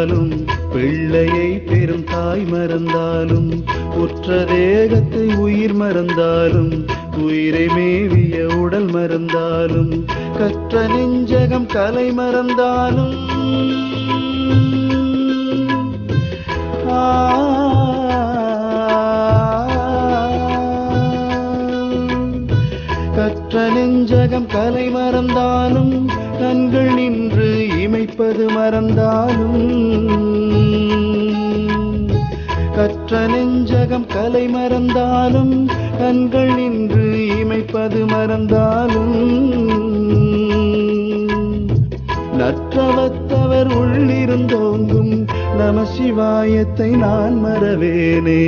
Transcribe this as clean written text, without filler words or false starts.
பிள்ளையை பெரும் தாய் மறந்தாலும் உற்ற தேகத்தை உயிர் மறந்தாலும் உயிரை மேவிய உடல் மறந்தாலும் கற்ற நெஞ்சகம் கலை மறந்தாலும் கற்ற நெஞ்சகம் கலை மறந்தாலும் கண்கள் நின்று இமைப்பது மறந்தாலும் கற்ற நெஞ்சகம் கலை மறந்தாலும் கண்கள் நின்று இமைப்பது மறந்தாலும் நற்றவத்தவர் உள்ளிருந்தோங்கும் நம சிவாயத்தை நான் மறவேனே.